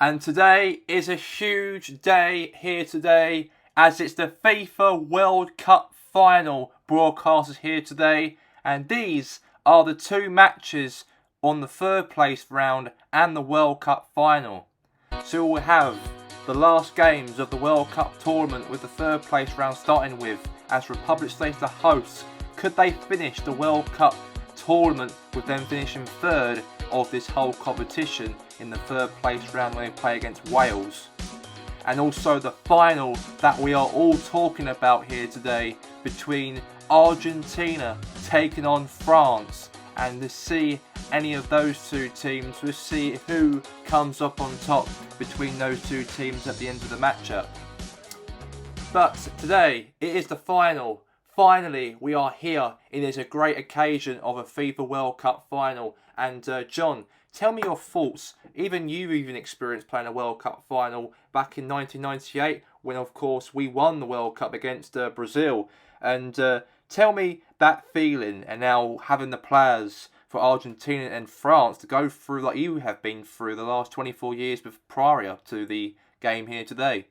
And today is a huge day here today, as it's the FIFA World Cup final broadcasted here today, and these are the two matches on the third place round and the World Cup final. So we'll have the last games of the World Cup tournament with the third place round starting with, as Republic States the hosts. Could they finish the World Cup tournament with them finishing third of this whole competition in the third place round when they play against Wales? And also the final that we are all talking about here today between Argentina taking on France, and to see any of those two teams, we'll see who comes up on top between those two teams at the end of the matchup. But today it is the final. Finally, we are here. It is a great occasion of a FIFA World Cup final. And John, tell me your thoughts. Even you experienced playing a World Cup final back in 1998, when of course we won the World Cup against Brazil. And tell me that feeling, and now having the players for Argentina and France to go through like you have been through the last 24 years prior to the game here today.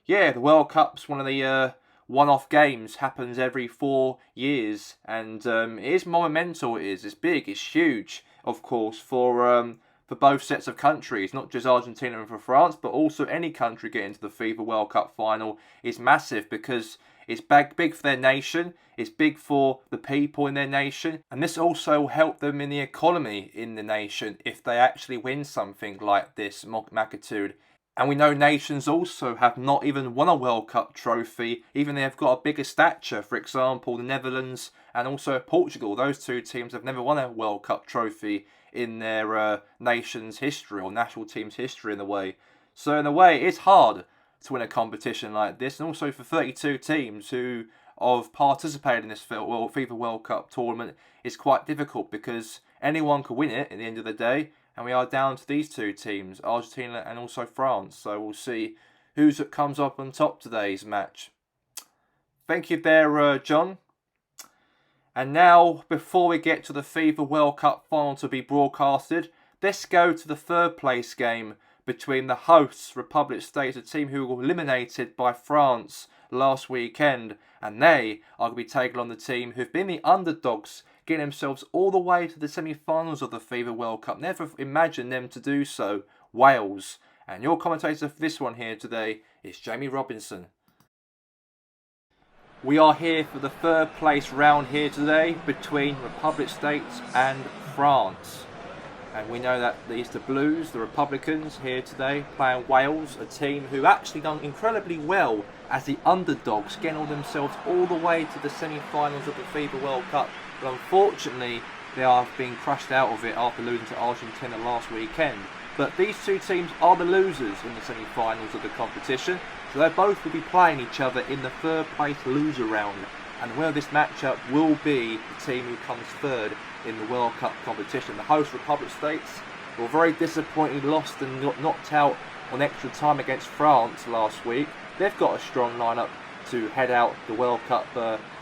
Yeah, the World Cup's one of the one-off games, happens every 4 years, and it is monumental. It's big, it's huge, of course, for both sets of countries, not just Argentina and for France, but also any country getting to the FIFA World Cup final is massive, because it's big for their nation, it's big for the people in their nation, and this also will help them in the economy in the nation if they actually win something like this magnitude. And we know nations also have not even won a World Cup trophy, even they have got a bigger stature. For example, the Netherlands and also Portugal. Those two teams have never won a World Cup trophy in their nation's history, or national team's history in a way. So in a way, it's hard to win a competition like this. And also for 32 teams who have participated in this FIFA World Cup tournament, it's quite difficult, because anyone could win it at the end of the day. And we are down to these two teams, Argentina and also France. So we'll see who comes up on top today's match. Thank you there, John. And now, before we get to the FIFA World Cup final to be broadcasted, let's go to the third place game between the hosts, Republic States, a team who were eliminated by France last weekend. And they are going to be taking on the team who've been the underdogs, getting themselves all the way to the semi-finals of the FIFA World Cup. Never imagined them to do so, Wales. And your commentator for this one here today is Jamie Robinson. We are here for the third place round here today between Republic States and France. And we know that it's the Blues, the Republicans, here today playing Wales, a team who actually done incredibly well as the underdogs, getting themselves all the way to the semi-finals of the FIFA World Cup. But unfortunately, they are being crushed out of it after losing to Argentina last weekend. But these two teams are the losers in the semi-finals of the competition, so they both will be playing each other in the third place loser round. And where this matchup will be the team who comes third in the World Cup competition. The host Republic States were very disappointed, lost and got knocked out on extra time against France last week. They've got a strong lineup to head out the World Cup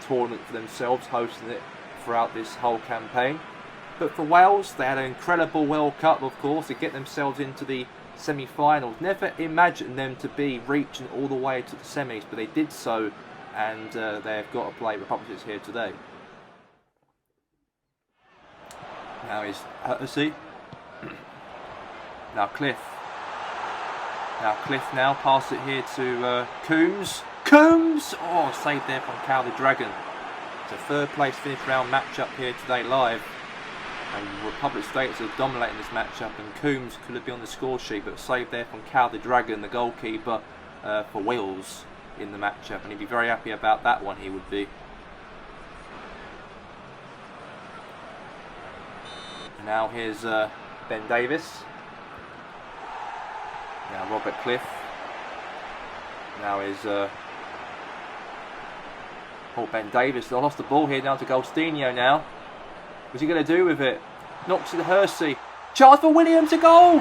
tournament for themselves, hosting it throughout this whole campaign. But for Wales, they had an incredible World Cup, of course, to get themselves into the semi-finals. Never imagined them to be reaching all the way to the semis, but they did so, and they have got to play Republics here today. Now is Huttersey. Now Cliff. Now pass it here to Coombs. Coombs! Oh, saved there from Cal the Dragon. It's a third place finish round matchup here today live. And Republic States are dominating this matchup, and Coombs could have been on the score sheet, but saved there from Cal the Dragon, the goalkeeper for Wales in the matchup. And he'd be very happy about that one, he would be. And now here's Ben Davis. Now Robert Cliff. Now is Ben Davis. They lost the ball here now to Goldstino now. What's he going to do with it? Knocks it to Hersey. Chance for Williams to goal!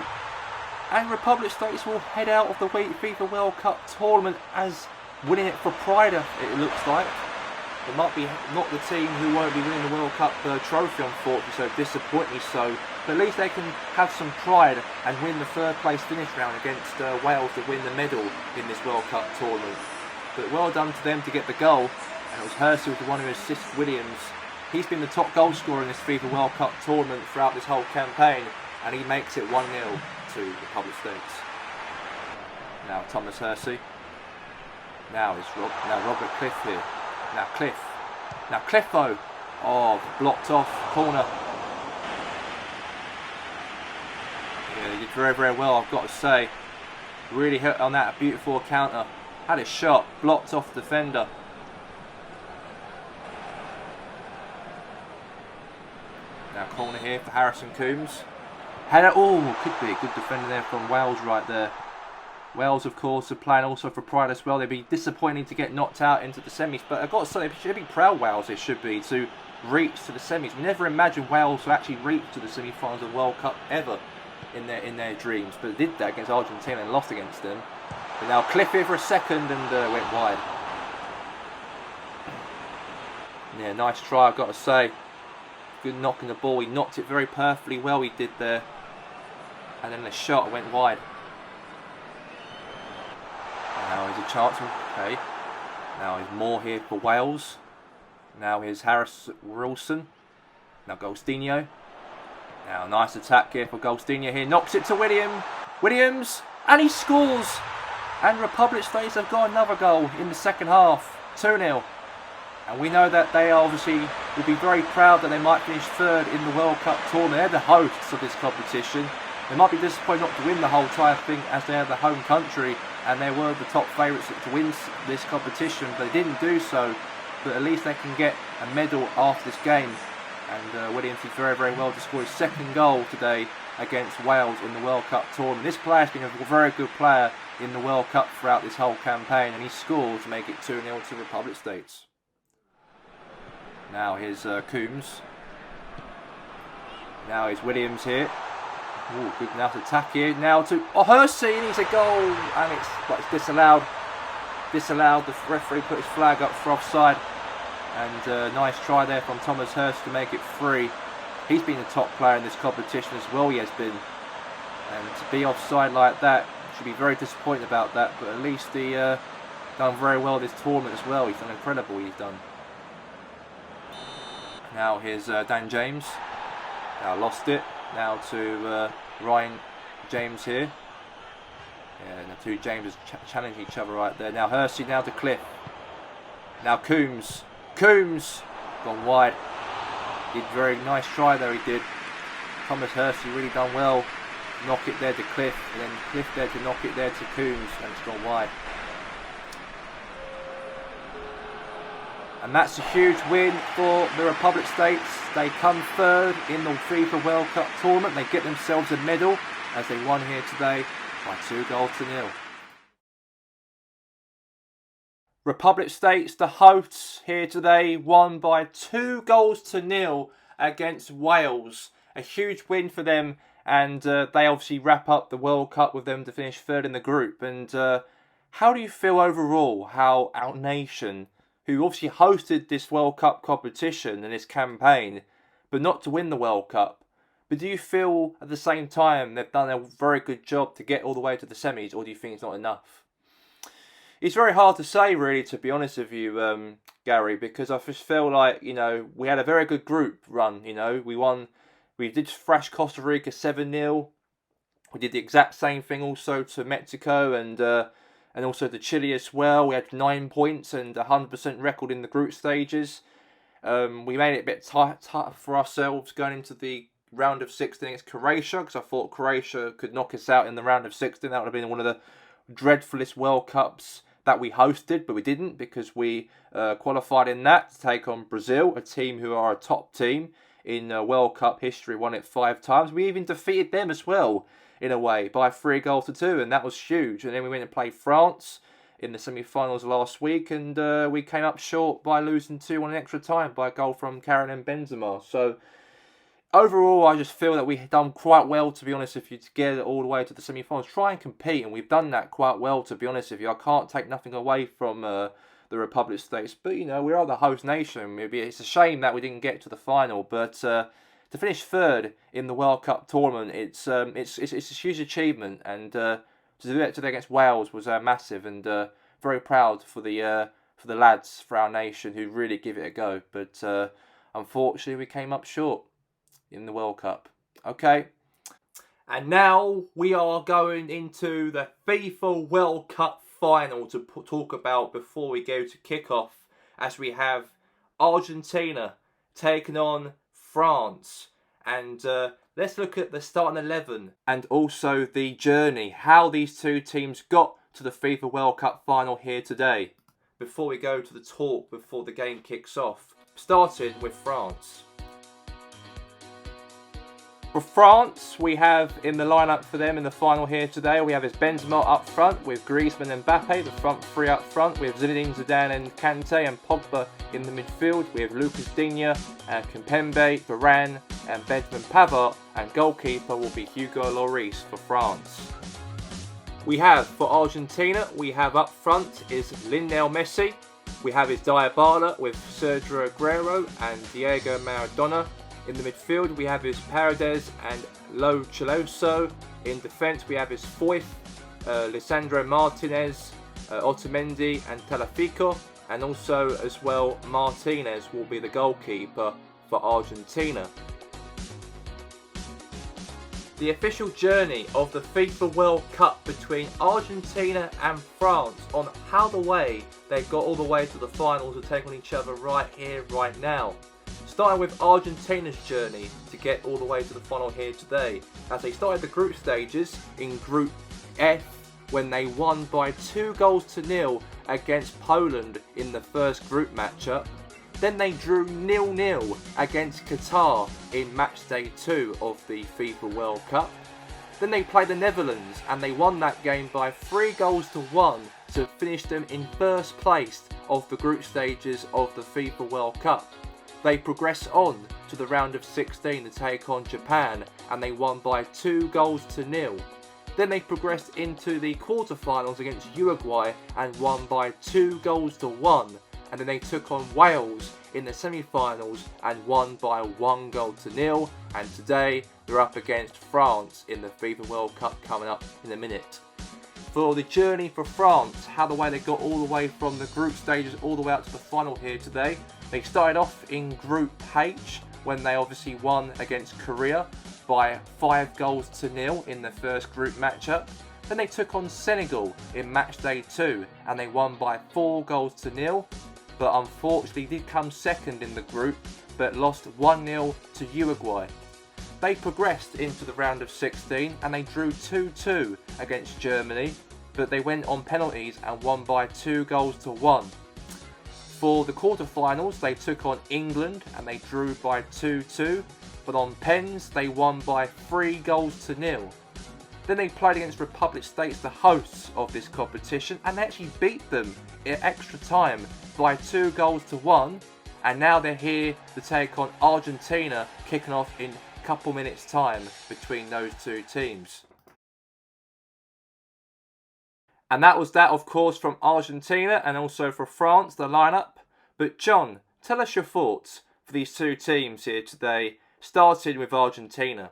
And Republic States will head out of the FIFA World Cup tournament as winning it for pride, it looks like. It might be not the team who won't be winning the World Cup trophy, unfortunately, so disappointingly so But at least they can have some pride and win the third place finish round against Wales to win the medal in this World Cup tournament. But well done to them to get the goal. And it was Hersey with the one who assisted Williams. He's been the top goal scorer in this FIFA World Cup tournament throughout this whole campaign, and he makes it 1-0 to the Republic States. Now Thomas Hersey. Now Robert Cliff here. Now Cliffo. Oh, blocked off, corner. Yeah, he did very, very well, I've got to say. Really hit on that beautiful counter. Had a shot, blocked off the defender. Now corner here for Harrison Coombs. Header, oh, could be a good defender there from Wales right there. Wales, of course, are playing also for pride as well. They'd be disappointing to get knocked out into the semis, but I've got to say, they should be proud, Wales, they should be, to reach to the semis. We never imagined Wales to actually reach to the semi-finals of the World Cup ever in their dreams, but they did that against Argentina and lost against them. But now Cliff here for a second and went wide. Yeah, nice try, I've got to say. Good knock in the ball. He knocked it very perfectly well, he did there. And then the shot went wide. Now here's a chance. Okay. Now here's more here for Wales. Now here's Harris Wilson. Now Golstinho. Now nice attack here for Golstinho here. Knocks it to Williams. And he scores. And Republic States have got another goal in the second half. 2-0. And we know that they obviously will be very proud that they might finish third in the World Cup tournament. They're the hosts of this competition. They might be disappointed not to win the whole entire thing as they are the home country and they were the top favourites to win this competition, but they didn't do so. But at least they can get a medal after this game. And Williams did very, very well to score his second goal today against Wales in the World Cup tournament. This player's been a very good player in the World Cup throughout this whole campaign, and he scored to make it 2-0 to Republic States. Now here's Coombs. Now here's Williams here. Ooh, good enough attack here. Now to Hersey, and he's a goal, and it's disallowed. Disallowed. The referee put his flag up for offside, and nice try there from Thomas Hersey to make it 3. He's been the top player in this competition as well. He has been, and to be offside like that, should be very disappointed about that. But at least he done very well this tournament as well. He's done incredible. He's done. Now here's Dan James. Now lost it. Now to Ryan James here. Yeah, the two Jameses challenge each other right there. Now Hersey, now to Cliff. Now Coombs. Coombs! Gone wide. Did very nice try there, he did. Thomas Hersey really done well. Knock it there to Cliff. And then Cliff there to knock it there to Coombs. And it's gone wide. And that's a huge win for the Republic States. They come third in the FIFA World Cup tournament. They get themselves a medal as they won here today by 2-0. Republic States, the hosts here today, won by 2-0 against Wales. A huge win for them, and they obviously wrap up the World Cup with them to finish third in the group. And how do you feel overall how our nation, who obviously hosted this World Cup competition and this campaign, but not to win the World Cup, but do you feel at the same time they've done a very good job to get all the way to the semis, or do you think it's not enough? It's very hard to say, really, to be honest with you, Gary, because I just feel like, you know, we had a very good group run, you know. We did thrash Costa Rica 7-0. We did the exact same thing also to Mexico and also to Chile as well. We had 9 points and 100% record in the group stages. We made it a bit tough for ourselves going into the round of 16 against Croatia, because I thought Croatia could knock us out in the round of 16. That would have been one of the dreadfulest World Cups that we hosted, but we didn't, because we qualified in that to take on Brazil, a team who are a top team in World Cup history, won it 5 times. We even defeated them as well, in a way, by 3-2, and that was huge. And then we went and played France in the semi-finals last week, and we came up short by losing 2-1 in extra time by a goal from Karim Benzema. So overall, I just feel that we've done quite well, to be honest with you, to get it all the way to the semi-finals. Try and compete, and we've done that quite well, to be honest with you. I can't take nothing away from the Republic States, but, you know, we are the host nation. Maybe it's a shame that we didn't get to the final, but to finish third in the World Cup tournament, it's a huge achievement, and to do it today against Wales was massive, and very proud for the lads, for our nation, who really give it a go. But unfortunately, we came up short in the World Cup. Okay. And now we are going into the FIFA World Cup final to talk about before we go to kickoff, as we have Argentina taking on France. And let's look at the starting 11 and also the journey, how these two teams got to the FIFA World Cup final here today. Before we go to the talk, before the game kicks off, starting with France. For France, we have in the lineup for them in the final here today, we have Benzema up front with Griezmann and Mbappe, the front three up front with Zinedine Zidane and Kante and Pogba in the midfield. We have Lucas Digne and Kimpembe, Varane and Benjamin Pavard, and goalkeeper will be Hugo Lloris for France. We have for Argentina, we have up front is Lionel Messi, we have his Dybala with Sergio Aguero and Diego Maradona. In the midfield, we have his Paredes and Lo Celso. In defence, we have his Foyth, Lisandro Martinez, Otamendi and Tagliafico. And also, as well, Martinez will be the goalkeeper for Argentina. The official journey of the FIFA World Cup between Argentina and France, on how the way they got all the way to the finals to take on each other right here, right now. Starting with Argentina's journey to get all the way to the final here today, as they started the group stages in Group F when they won by 2-0 against Poland in the first group matchup. Then they drew 0-0 against Qatar in match day 2 of the FIFA World Cup. Then they played the Netherlands and they won that game by 3-1 to finish them in first place of the group stages of the FIFA World Cup. They progressed on to the round of 16 to take on Japan and they won by 2-0. Then they progressed into the quarterfinals against Uruguay and won by 2-1. And then they took on Wales in the semi-finals and won by 1-0. And today they're up against France in the FIFA World Cup coming up in a minute. For the journey for France, how the way they got all the way from the group stages all the way up to the final here today. They started off in Group H when they obviously won against Korea by 5-0 in the first group matchup. Then they took on Senegal in match day 2 and they won by 4-0, but unfortunately did come second in the group but lost 1-0 to Uruguay. They progressed into the round of 16 and they drew 2-2 against Germany, but they went on penalties and won by 2-1. For the quarterfinals, they took on England and they drew by 2-2, but on pens they won by 3-0. Then they played against Republic States, the hosts of this competition, and they actually beat them in extra time by 2-1, and now they're here to take on Argentina, kicking off in a couple minutes time between those two teams. And that was that, of course, from Argentina and also for France, the lineup. But John, tell us your thoughts for these two teams here today, starting with Argentina.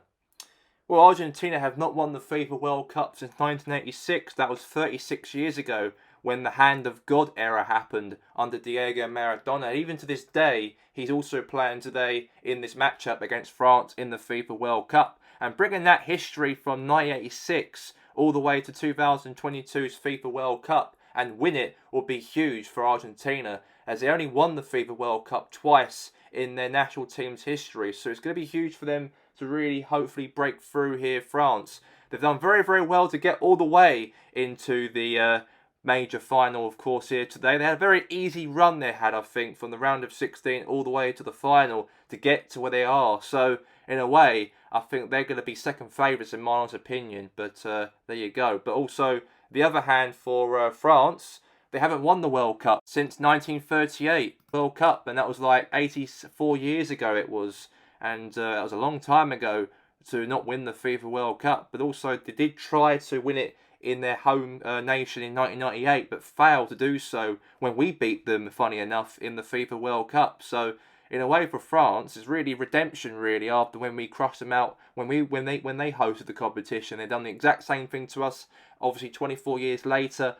Well, Argentina have not won the FIFA World Cup since 1986. That was 36 years ago when the Hand of God era happened under Diego Maradona. Even to this day, he's also playing today in this matchup against France in the FIFA World Cup. And bringing that history from 1986 all the way to 2022's FIFA World Cup and win it will be huge for Argentina, as they only won the FIFA World Cup twice in their national team's history. So it's going to be huge for them to really hopefully break through here, France. They've done very, very well to get all the way into the major final, of course, here today. They had a very easy run they had, I think, from the round of 16 all the way to the final to get to where they are. So, in a way, I think they're going to be second favourites in my honest opinion. But there you go. But also, the other hand for France, they haven't won the World Cup since 1938 World Cup. And that was like 84 years ago it was. And that was a long time ago to not win the FIFA World Cup. But also, they did try to win it in their home nation in 1998, but failed to do so when we beat them, funny enough, in the FIFA World Cup. So in a way for France, it's really redemption really after when we crushed them out when they hosted the competition. They've done the exact same thing to us. Obviously, 24 years later,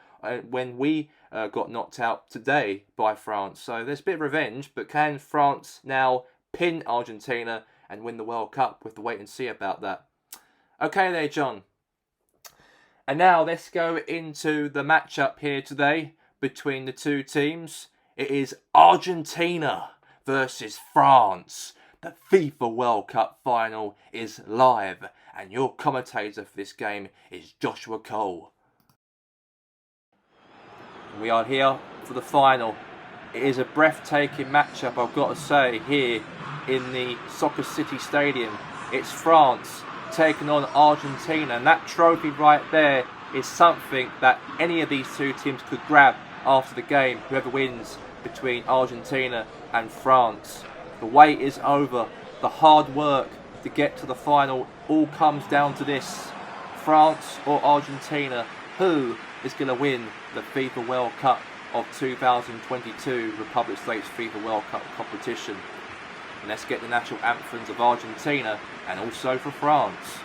when we got knocked out today by France. So there's a bit of revenge, but can France now pin Argentina and win the World Cup? We have to wait and see about that. Okay there, John. And now let's go into the matchup here today between the two teams. It is Argentina versus France. The FIFA World Cup final is live, and your commentator for this game is Joshua Cole. We are here for the final. It is a breathtaking matchup, I've got to say, here in the Soccer City Stadium. It's France taking on Argentina, and that trophy right there is something that any of these two teams could grab after the game, whoever wins between Argentina and France. The wait is over. The hard work to get to the final all comes down to this: France or Argentina. Who is going to win the FIFA World Cup of 2022 Republic States FIFA World Cup competition? And let's get the national anthems of Argentina and also for France.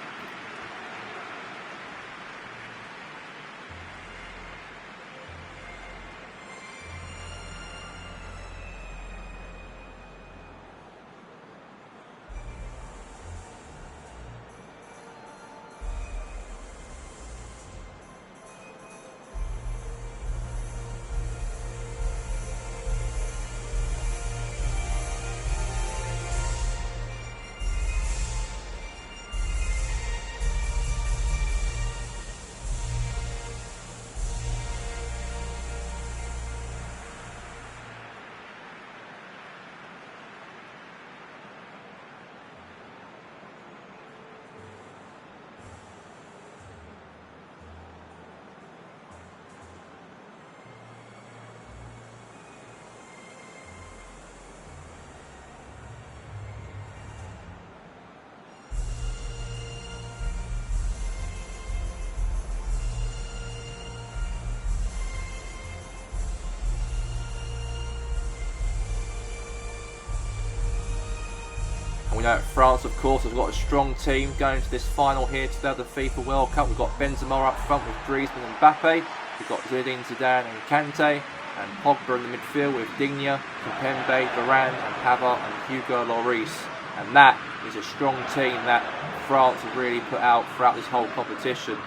We know that France, of course, has got a strong team going to this final here today, the FIFA World Cup. We've got Benzema up front with Griezmann and Mbappe. We've got Zinedine Zidane and Kante, and Pogba in the midfield with Digne, Kimpembe, Varane and Pavard and Hugo Lloris. And that is a strong team that France have really put out throughout this whole competition.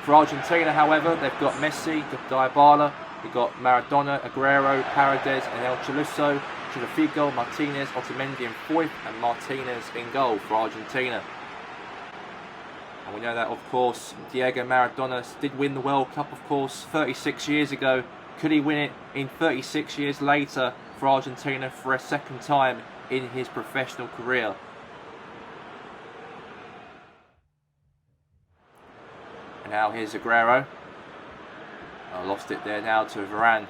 For Argentina, however, they've got Messi, Dybala, we've got Maradona, Aguero, Paredes and El Choluso, Figo, Martinez, Otamendi in fourth, and Martinez in goal for Argentina. And we know that, of course, Diego Maradona did win the World Cup, of course, 36 years ago. Could he win it in 36 years later for Argentina for a second time in his professional career? And now here's Aguero. I lost it there now to Varane.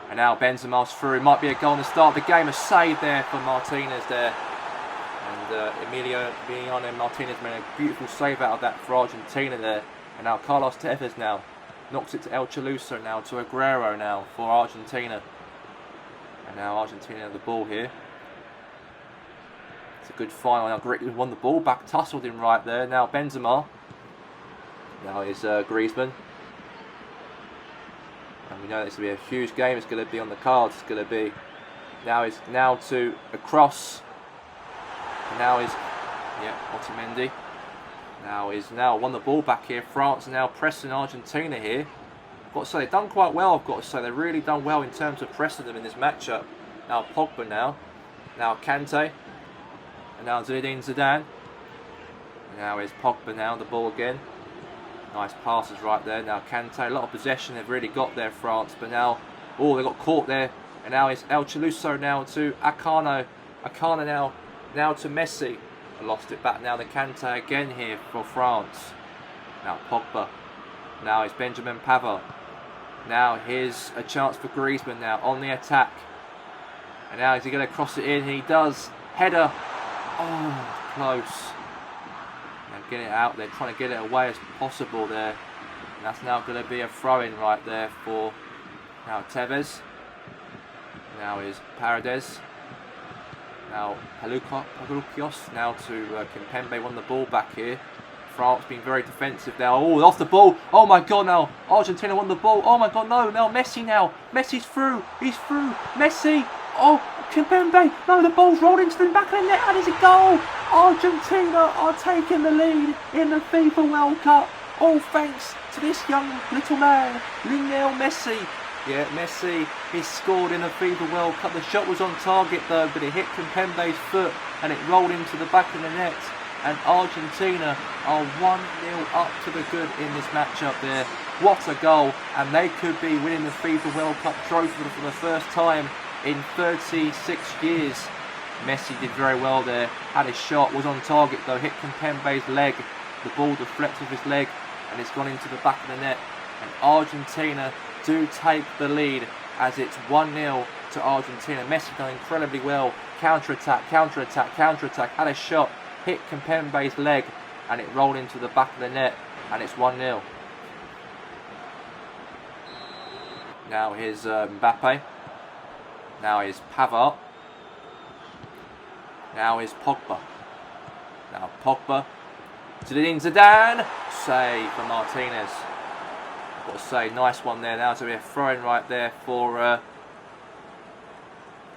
And now Benzema's through. It might be a goal in the start of the game. A save there for Martinez there. And Emiliano Martinez made a beautiful save out of that for Argentina there. And now Carlos Tevez now knocks it to El Choluso now, to Aguero now for Argentina. And now Argentina have the ball here. It's a good final. Now Griezmann won the ball back, tussled him right there. Now Benzema. Now is Griezmann. And we know this will be a huge game. It's going to be on the cards. It's going to be now to a cross. And now is Otamendi. Now won the ball back here. France are now pressing Argentina here. I've got to say they've done quite well. I've got to say they've really done well in terms of pressing them in this matchup. Now Pogba now Kante, and now Zinedine Zidane. And now is Pogba now the ball again. Nice passes right there. Now Kante, a lot of possession they've really got there, France. But now, they got caught there. And now it's El Choluso now to Akano. Akano now to Messi. I lost it back now to Kante again here for France. Now Pogba. Now it's Benjamin Pavard. Now here's a chance for Griezmann now on the attack. And now is he going to cross it in? He does. Header. Oh, close. Get it out there, trying to get it away as possible there. And that's now going to be a throw-in right there for now Tevez. Now is Paredes. Now Palukios now to Kimpembe, won the ball back here. France being very defensive now. Oh, off the ball. Oh my God, now Argentina won the ball. Oh my God, no. Now Messi now. Messi's through. He's through. Messi. Oh, Kimpembe. No, the ball's rolled into the back of the net and it's a goal. Argentina are taking the lead in the FIFA World Cup. All thanks to this young little man, Lionel Messi. Yeah, Messi, he scored in the FIFA World Cup. The shot was on target though, but it hit Kimpembe's foot and it rolled into the back of the net. And Argentina are 1-0 up to the good in this matchup there. What a goal. And they could be winning the FIFA World Cup trophy for the first time in 36 years. Messi did very well there. Had his shot, was on target though, hit Kimpembe's leg. The ball deflected his leg and it's gone into the back of the net. And Argentina do take the lead as it's 1-0 to Argentina. Messi done incredibly well. Counter-attack, counter-attack, counter-attack. Had a shot, hit Kimpembe's leg and it rolled into the back of the net and it's 1-0. Now here's Mbappe. Now here's Pavard. Now here's Pogba. Now Pogba. Zinedine Zidane. Save from Martinez. I've got to say, nice one there. Now to be a throw-in right there for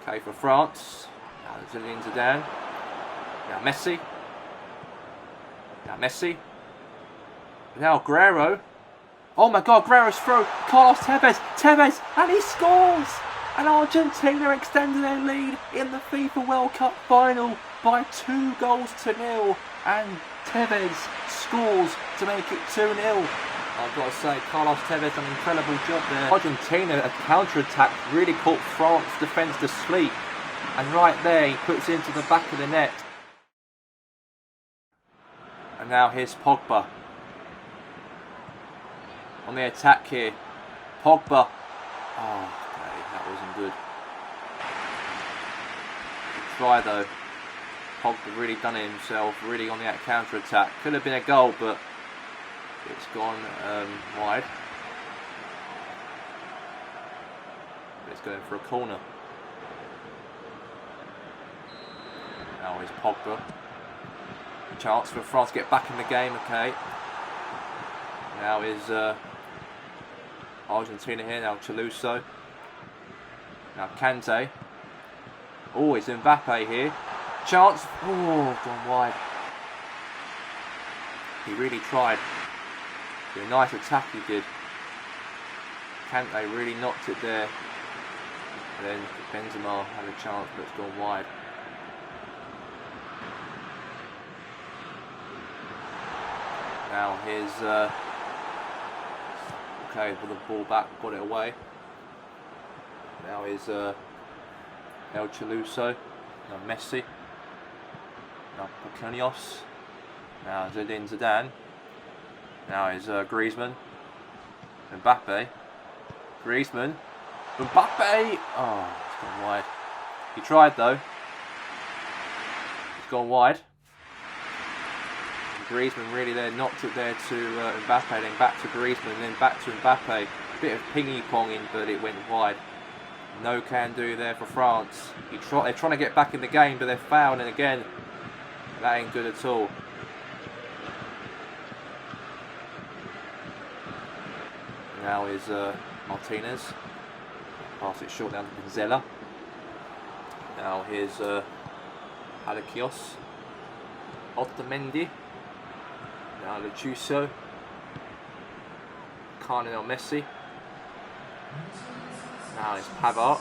for France. Now Zinedine Zidane. Now Messi. Now Messi. Now Guerrero. Oh my God, Guerrero's through. Carlos Tevez. Tevez. And he scores. And Argentina extended their lead in the FIFA World Cup final by 2-0. And Tevez scores to make it 2-0. I've got to say, Carlos Tevez done an incredible job there. Argentina, a counter-attack, really caught France defence to sleep. And right there, he puts it into the back of the net. And now here's Pogba. On the attack here. Pogba. Oh, okay, that wasn't good. Good try though. Pogba really done it himself, really on that counter-attack. Could have been a goal, but it's gone wide. But it's going for a corner. Now here's Pogba. Chance for France to get back in the game, okay. Now is Argentina here, now Chaluso. Now Kante. Oh, it's Mbappe here. Chance. Oh, gone wide. He really tried. A nice attack he did. Kante really knocked it there. And then Benzema had a chance, but it's gone wide. Now here's okay, with the ball back, got it away. Now here's El Chaluso. Now Messi. Now Palukios. Now Zinedine Zidane. Now is Griezmann. Mbappe. Griezmann. Mbappe! Oh, it's gone wide. He tried though. It's gone wide. And Griezmann really there knocked it there to Mbappe, then back to Griezmann, then back to Mbappe. Bit of pingy-ponging, but it went wide. No can do there for France. They're trying to get back in the game, but they're fouling again. That ain't good at all. Now is Martinez. Pass it short down to Benzella. Now here's Palukios. Otamendi. Now Lechuso. Lionel Messi. Now it's Pavard.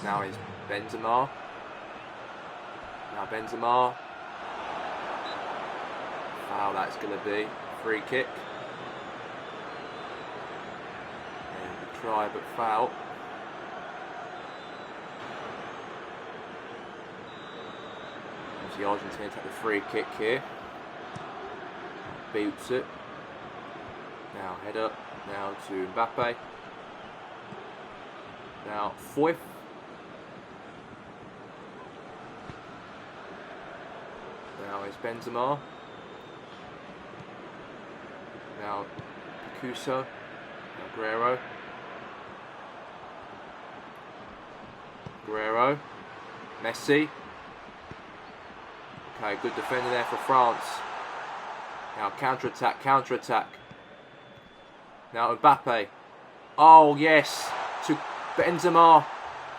Now it's Benzema. Now Benzema. Foul that's going to be. Free kick. Yeah, try but foul. Obviously Argentina take the free kick here. Beats it. Now head up. Now to Mbappe. Now Foyth. Now it's Benzema. Now Palukios. Now Guerrero. Guerrero. Messi. Okay, good defending there for France. Now counter-attack, counter-attack. Now Mbappe. Oh, yes. To Benzema.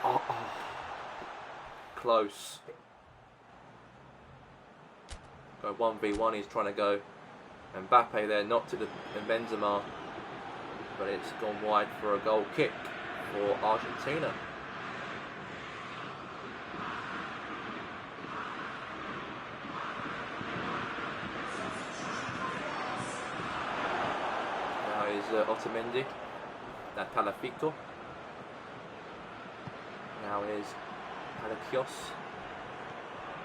Oh. Close. Go 1v1 he's trying to go. Mbappe there knocked it to Benzema. But it's gone wide for a goal kick for Argentina. Now is Otamendi. Now Talafico. Now is Palacios.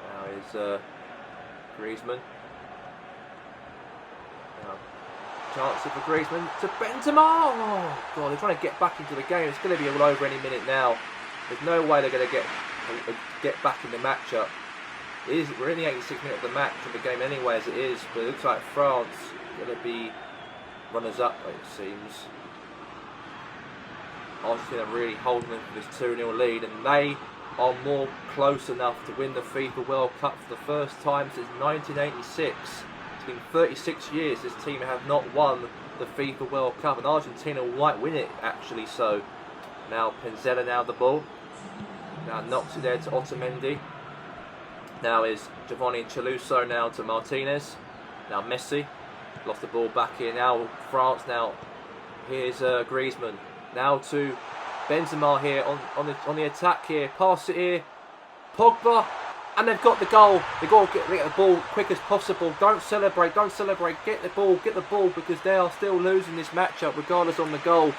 Now is Griezmann. Now chance for Griezmann to Benzema. Oh God, they're trying to get back into the game. It's going to be all over any minute now. There's no way they're going to get back in the matchup. We're in the 86th minute of the match of the game anyway as it is, but it looks like France are going to be runners up, it seems. Argentina really holding them for this 2-0 lead, and they are more close enough to win the FIFA World Cup for the first time since 1986. It's been 36 years this team have not won the FIFA World Cup, and Argentina might win it actually. So now Penzella now the ball. Now knocks it there to Otamendi. Now is Giovanni Chaluso now to Martinez. Now Messi lost the ball back here. Now France. Now here's Griezmann. Now to Benzema here on the attack here. Pass it here. Pogba. And they've got the goal. They've got to get the ball quick as possible. Don't celebrate. Don't celebrate. Get the ball because they are still losing this matchup regardless on the goal.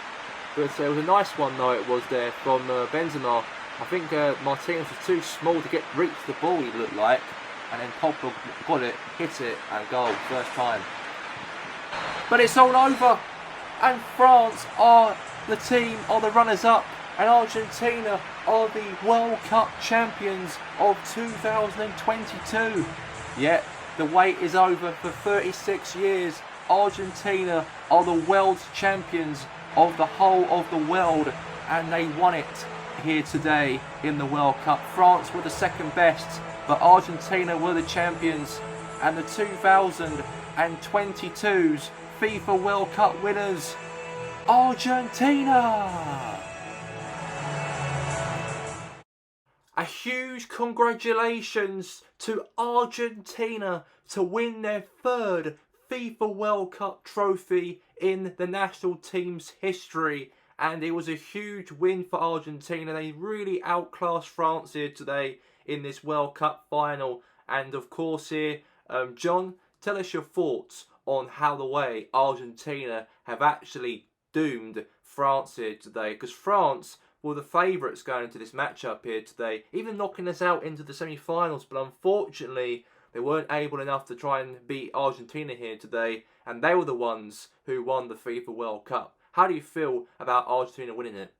But it was a nice one though it was there from Benzema. I think Martinez was too small to reach the ball, he looked like. And then Pogba got it, hit it, and goal, first time. But it's all over. And France are the runners-up. And Argentina are the World Cup champions of 2022. Yet, the wait is over for 36 years. Argentina are the world champions of the whole of the world. And they won it here today in the World Cup. France were the second best, but Argentina were the champions, and the 2022's FIFA World Cup winners, Argentina! A huge congratulations to Argentina to win their third FIFA World Cup trophy in the national team's history. And it was a huge win for Argentina. They really outclassed France here today in this World Cup final. And of course here, John, tell us your thoughts on how the way Argentina have actually doomed France here today. Because France were the favourites going into this matchup here today, even knocking us out into the semi-finals. But unfortunately, they weren't able enough to try and beat Argentina here today. And they were the ones who won the FIFA World Cup. How do you feel about Argentina winning it?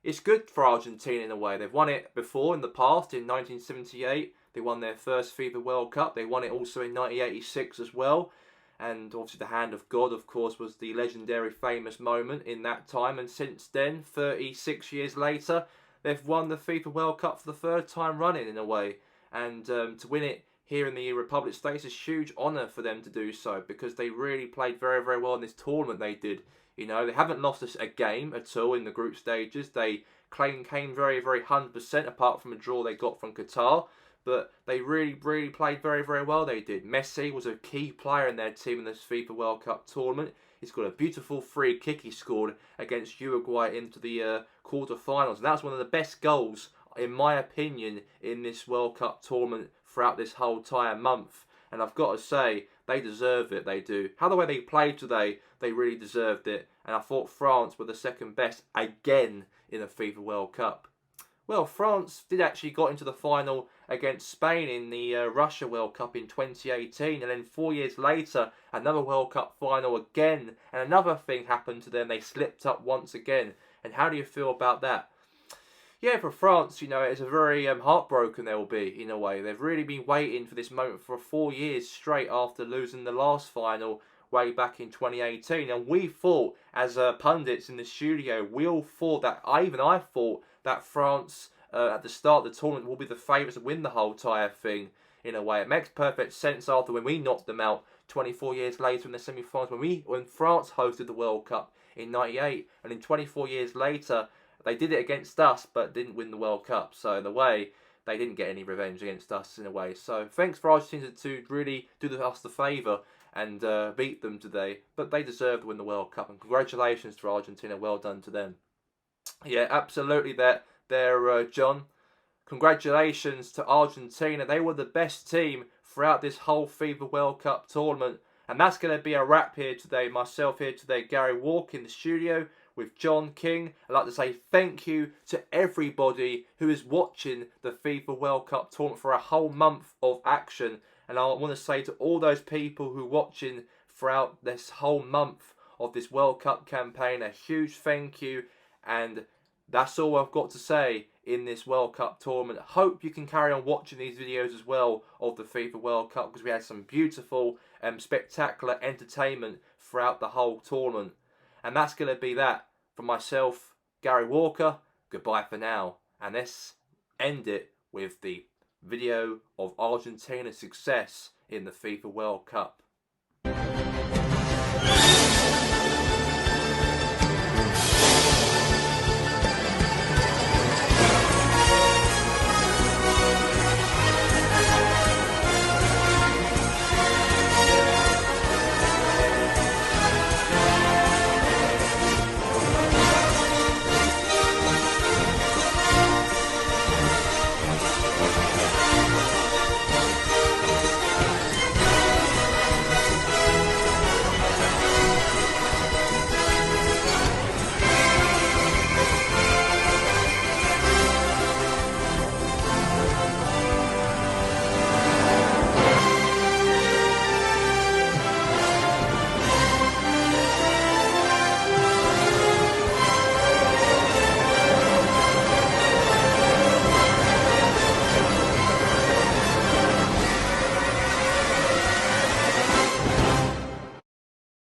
It's good for Argentina in a way. They've won it before in the past, in 1978. They won their first FIFA World Cup. They won it also in 1986 as well. And obviously the hand of God, of course, was the legendary famous moment in that time. And since then, 36 years later, they've won the FIFA World Cup for the third time running in a way. And to win it here in the Republic States is a huge honour for them to do so, because they really played very, very well in this tournament they did. You know, they haven't lost a game at all in the group stages. They came very, very 100% apart from a draw they got from Qatar. But they really, really played very, very well, they did. Messi was a key player in their team in this FIFA World Cup tournament. He's got a beautiful free kick he scored against Uruguay into the quarter-finals. And that's one of the best goals, in my opinion, in this World Cup tournament throughout this whole entire month. And I've got to say, they deserve it, they do. How the way they played today, they really deserved it. And I thought France were the second best again in the FIFA World Cup. Well, France did actually got into the final against Spain in the Russia World Cup in 2018. And then 4 years later, another World Cup final again. And another thing happened to them. They slipped up once again. And how do you feel about that? Yeah, for France, you know, it's a very heartbroken they'll be, in a way. They've really been waiting for this moment for 4 years straight after losing the last final way back in 2018. And we thought, as pundits in the studio, we all thought that, even I thought, that France, at the start of the tournament, will be the favourites to win the whole entire thing. in a way. It makes perfect sense after when we knocked them out 24 years later in the semi-finals, when France hosted the World Cup in '98, and in 24 years later they did it against us but didn't win the World Cup. So in a way, they didn't get any revenge against us in a way. So thanks for Argentina to really do us the favour and beat them today. But they deserve to win the World Cup, and congratulations to Argentina. Well done to them. Yeah, absolutely. There, John. Congratulations to Argentina. They were the best team throughout this whole FIFA World Cup tournament. And that's going to be a wrap here today. Myself here today, Gary Walk in the studio with John King. I'd like to say thank you to everybody who is watching the FIFA World Cup tournament for a whole month of action. And I want to say to all those people who are watching throughout this whole month of this World Cup campaign, a huge thank you. And that's all I've got to say in this World Cup tournament. Hope you can carry on watching these videos as well of the FIFA World Cup, because we had some beautiful and spectacular entertainment throughout the whole tournament. And that's going to be that from myself, Gary Walker. Goodbye for now. And let's end it with the video of Argentina's success in the FIFA World Cup.